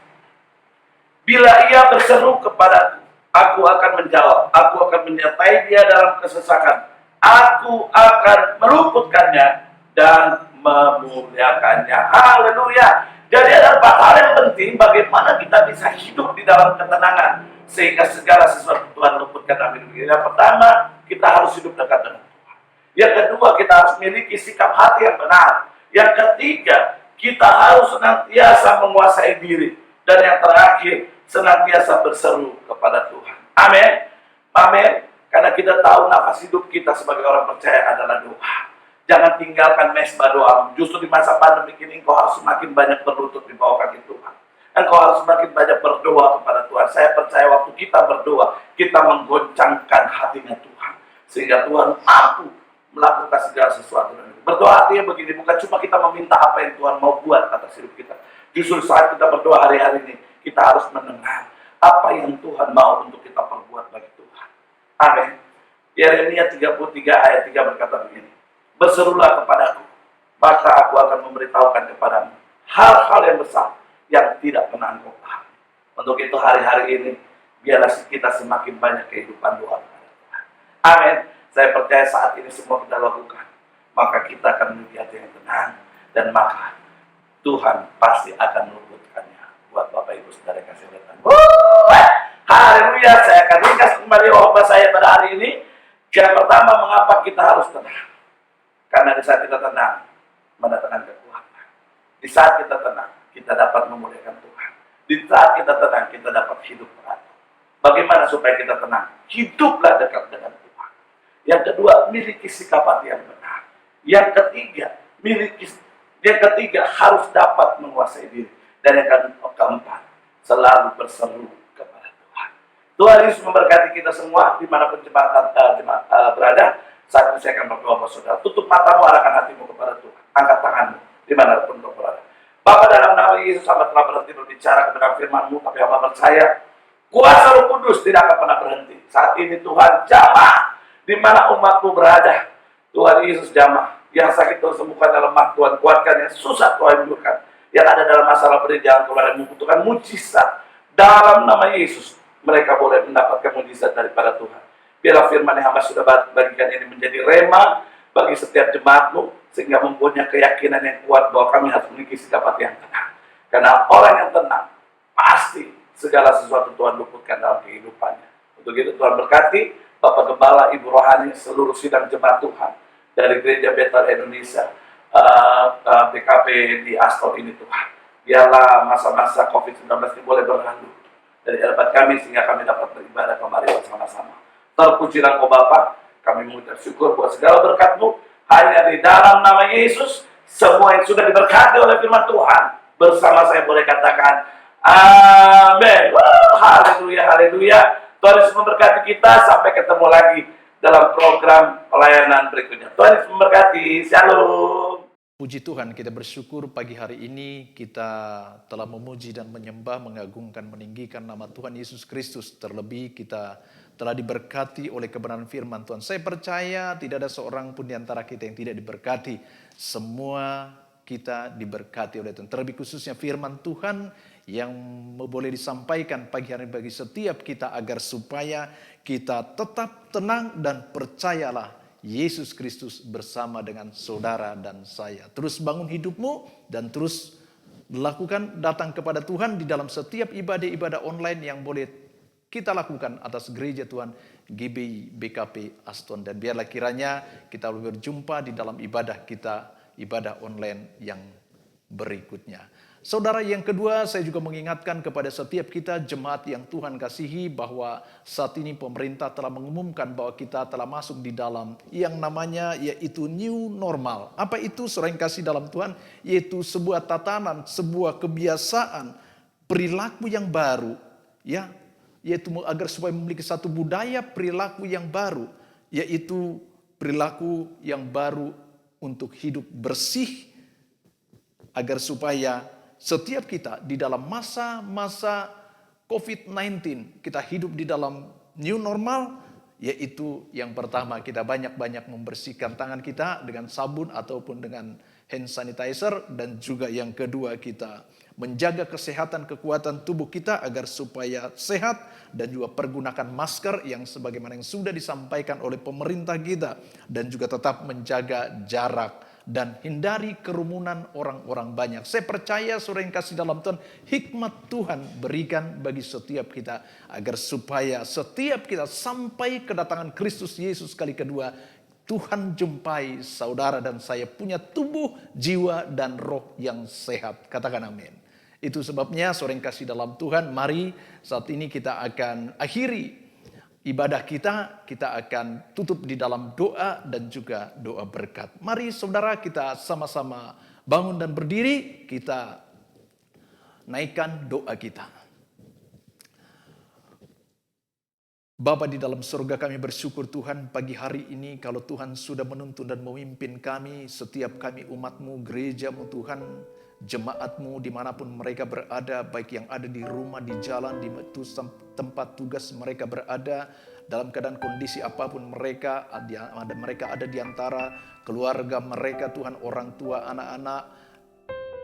Bila ia berseru kepadaku, aku akan menjawab. Aku akan menyertai dia dalam kesesakan. Aku akan meluputkannya dan memuliakannya. Haleluya. Jadi ada 4 hal yang penting bagaimana kita bisa hidup di dalam ketenangan. Sehingga segala sesuatu Tuhan luputkan. Amin. Yang pertama, kita harus hidup dekat dengan Tuhan. Yang kedua, kita harus memiliki sikap hati yang benar. Yang ketiga, kita harus senantiasa menguasai diri. Dan yang terakhir, senantiasa berseru kepada Tuhan. Amin. Amin. Karena kita tahu nafas hidup kita sebagai orang percaya adalah doa. Jangan tinggalkan mesbah doa. Justru di masa pandemi ini engkau harus semakin banyak berlutut di bawah kaki Tuhan. Engkau harus semakin banyak berdoa kepada Tuhan. Saya percaya waktu kita berdoa, kita menggoncangkan hatinya Tuhan. Sehingga Tuhan mampu melakukan segala sesuatu. Berdoa artinya begini, bukan cuma kita meminta apa yang Tuhan mau buat atas hidup kita. Justru saat kita berdoa hari-hari ini, kita harus mendengar apa yang Tuhan mau untuk kita perbuat bagi Tuhan. Amin. Yeremia 33 ayat 3 berkata begini, berserulah kepadaku, maka aku akan memberitahukan kepadamu hal-hal yang besar yang tidak pernah engkau paham. Untuk itu hari-hari ini, biarlah kita semakin banyak kehidupan doa kepada Tuhan. Amin. Saya percaya saat ini semua kita lakukan, maka kita akan memiliki hati yang tenang, dan maka Tuhan pasti akan meluputkannya buat Bapak Ibu Saudara kasih lihat. Haleluya, saya akan ringkas kembali khotbah saya pada hari ini. Yang pertama, mengapa kita harus tenang? Karena di saat kita tenang, mendatangkan kekuatan. Di saat kita tenang, kita dapat memuliakan Tuhan. Di saat kita tenang, kita dapat hidup teratur. Bagaimana supaya kita tenang? Hiduplah dekat dengan Tuhan. Yang kedua, miliki sikap hati yang benar. Yang ketiga, harus dapat menguasai diri. Dan yang keempat, selalu berseru kepada Tuhan. Tuhan Yesus memberkati kita semua dimanapun jemaat berada. Saat ini saya akan berdoa buat saudara. Tutup matamu, arahkan hatimu kepada Tuhan. Angkat tanganmu dimanapun kau berada. Bapa, dalam nama Yesus, hamba telah berhenti berbicara kebenaran firman-Mu, tapi hamba percaya kuasa Roh Kudus tidak akan pernah berhenti. Saat ini Tuhan jamah di mana umat-Mu berada. Tuhan Yesus jamah. Yang sakit Tuhan sembuhkan, yang lemah Tuhan kuatkan, yang susah Tuhan hidupkan, yang ada dalam masalah berjalan keluar dan membutuhkan mujizat. Dalam nama Yesus, mereka boleh mendapatkan mujizat daripada Tuhan. Biarlah firman yang hamba sudah bagikan ini menjadi rema bagi setiap jemaat-Mu, sehingga mempunyai keyakinan yang kuat bahwa kami harus memiliki sikap hati yang tenang. Karena orang yang tenang, pasti segala sesuatu Tuhan luputkan dalam kehidupannya. Untuk itu Tuhan berkati Bapak Gembala, Ibu Rohani, seluruh sidang jemaat Tuhan dari Gereja Bethel Indonesia, BKP di Astor ini Tuhan. Biarlah masa-masa COVID-19 ini boleh berlalu dari hadapan kami, sehingga kami dapat beribadah kembali bersama-sama. Terpujilah Engkau Bapa, kami mengucap syukur buat segala berkat-Mu. Hanya di dalam nama Yesus, semua yang sudah diberkati oleh firman Tuhan, bersama saya boleh katakan, amin. Haleluya, haleluya. Tuhan Yesus memberkati kita, sampai ketemu lagi dalam program pelayanan berikutnya. Tuhan Yesus memberkati, shalom. Puji Tuhan, kita bersyukur pagi hari ini kita telah memuji dan menyembah, mengagungkan, meninggikan nama Tuhan Yesus Kristus. Terlebih kita telah diberkati oleh kebenaran firman Tuhan. Saya percaya tidak ada seorang pun di antara kita yang tidak diberkati. Semua kita diberkati oleh Tuhan. Terlebih khususnya firman Tuhan yang boleh disampaikan pagi hari bagi setiap kita agar supaya kita tetap tenang dan percayalah Yesus Kristus bersama dengan saudara dan saya. Terus bangun hidupmu dan terus lakukan datang kepada Tuhan di dalam setiap ibadah-ibadah online yang boleh kita lakukan atas gereja Tuhan GBI BKP Aston. Dan biarlah kiranya kita berjumpa di dalam ibadah kita, ibadah online yang berikutnya. Saudara, yang kedua, saya juga mengingatkan kepada setiap kita jemaat yang Tuhan kasihi bahwa saat ini pemerintah telah mengumumkan bahwa kita telah masuk di dalam yang namanya yaitu new normal. Apa itu, saudara yang kasih dalam Tuhan? Yaitu sebuah tatanan, sebuah kebiasaan, perilaku yang baru, ya, yaitu agar supaya memiliki satu budaya perilaku yang baru, yaitu perilaku yang baru untuk hidup bersih, agar supaya setiap kita di dalam masa-masa COVID-19 kita hidup di dalam new normal, yaitu yang pertama kita banyak-banyak membersihkan tangan kita dengan sabun ataupun dengan hand sanitizer, dan juga yang kedua kita menjaga kesehatan kekuatan tubuh kita agar supaya sehat, dan juga pergunakan masker yang sebagaimana yang sudah disampaikan oleh pemerintah kita, dan juga tetap menjaga jarak dan hindari kerumunan orang-orang banyak. Saya percaya saudara yang kasih dalam Tuhan, hikmat Tuhan berikan bagi setiap kita agar supaya setiap kita sampai kedatangan Kristus Yesus kali kedua, Tuhan jumpai saudara dan saya punya tubuh, jiwa, dan roh yang sehat. Katakan amin. Itu sebabnya saudara yang kasih dalam Tuhan, mari saat ini kita akan akhiri ibadah kita akan tutup di dalam doa dan juga doa berkat. Mari saudara kita sama-sama bangun dan berdiri, kita naikkan doa kita. Bapa di dalam surga, kami bersyukur Tuhan pagi hari ini kalau Tuhan sudah menuntun dan memimpin kami, setiap kami umat-Mu, gereja-Mu Tuhan, jemaat-Mu dimanapun mereka berada, baik yang ada di rumah, di jalan, di tempat tugas mereka berada, dalam keadaan kondisi apapun mereka ada di antara keluarga mereka Tuhan, orang tua, anak-anak,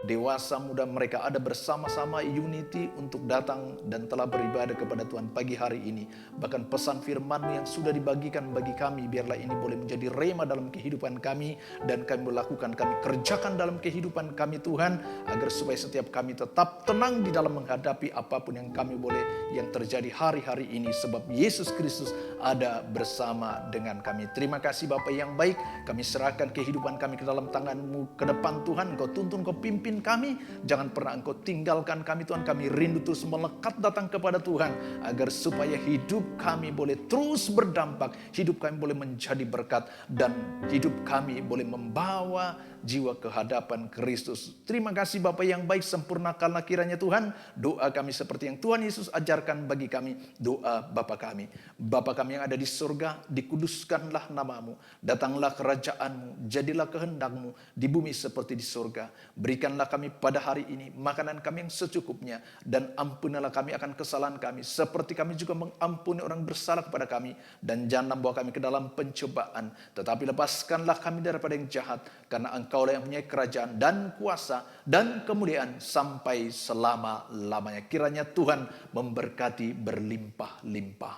dewasa, muda, mereka ada bersama-sama unity untuk datang dan telah beribadah kepada Tuhan pagi hari ini. Bahkan pesan firman-Mu yang sudah dibagikan bagi kami, biarlah ini boleh menjadi rema dalam kehidupan kami, dan kami melakukan, kami kerjakan dalam kehidupan kami Tuhan, agar supaya setiap kami tetap tenang di dalam menghadapi apapun yang kami boleh yang terjadi hari-hari ini, sebab Yesus Kristus ada bersama dengan kami. Terima kasih Bapa yang baik, kami serahkan kehidupan kami ke dalam tangan-Mu ke depan Tuhan. Engkau tuntun, Engkau pimpin kami, jangan pernah Engkau tinggalkan kami Tuhan. Kami rindu terus melekat datang kepada Tuhan, agar supaya hidup kami boleh terus berdampak, hidup kami boleh menjadi berkat, dan hidup kami boleh membawa jiwa ke hadapan Kristus. Terima kasih Bapa yang baik, sempurnakanlah kiranya Tuhan doa kami seperti yang Tuhan Yesus ajarkan bagi kami, doa Bapa kami. Bapa kami yang ada di surga, dikuduskanlah nama-Mu, datanglah kerajaan-Mu, jadilah kehendak-Mu di bumi seperti di surga. Berikanlah kami pada hari ini makanan kami yang secukupnya, dan ampunilah kami akan kesalahan kami seperti kami juga mengampuni orang bersalah kepada kami, dan jangan bawa kami ke dalam pencobaan, tetapi lepaskanlah kami daripada yang jahat, karena Engkaulah yang punya kerajaan dan kuasa dan kemuliaan sampai selama-lamanya. Kiranya Tuhan memberkati berlimpah-limpah.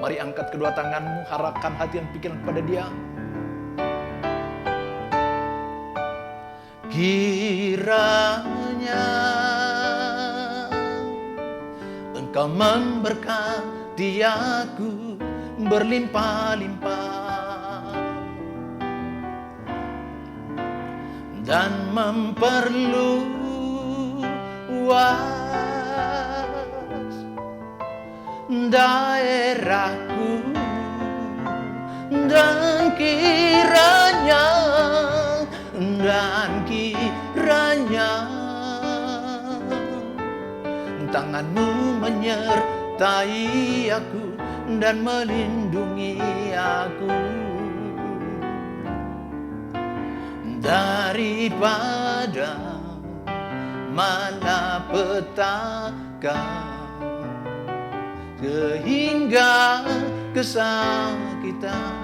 Mari angkat kedua tanganmu, harapkan hati dan pikiran kepada Dia. Kiranya Engkau memberkati aku berlimpah-limpah, dan memperluas daerahku, dan kiranya tangan-Mu menyertai aku dan melindungi aku daripada malapetaka, sehingga kesakitan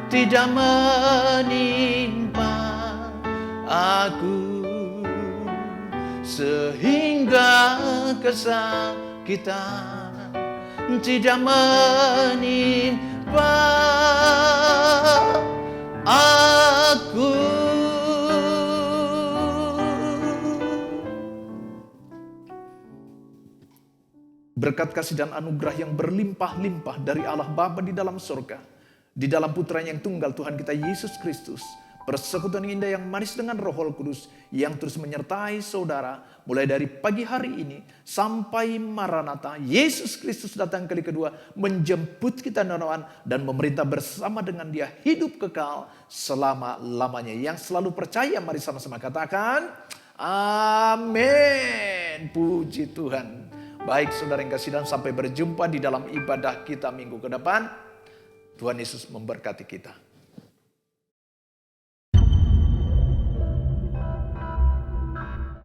tidak menimpa aku, sehingga kesakitan tidak menimpa aku. Berkat kasih dan anugerah yang berlimpah-limpah dari Allah Bapa di dalam surga, di dalam Putranya yang tunggal Tuhan kita Yesus Kristus, persekutuan indah yang manis dengan Roh Kudus yang terus menyertai saudara mulai dari pagi hari ini sampai Maranatha. Yesus Kristus datang kali kedua menjemput kita dan memerintah bersama dengan Dia hidup kekal selama-lamanya. Yang selalu percaya, mari sama-sama katakan amin. Puji Tuhan. Baik saudara yang kasih, dan sampai berjumpa di dalam ibadah kita minggu ke depan. Tuhan Yesus memberkati kita.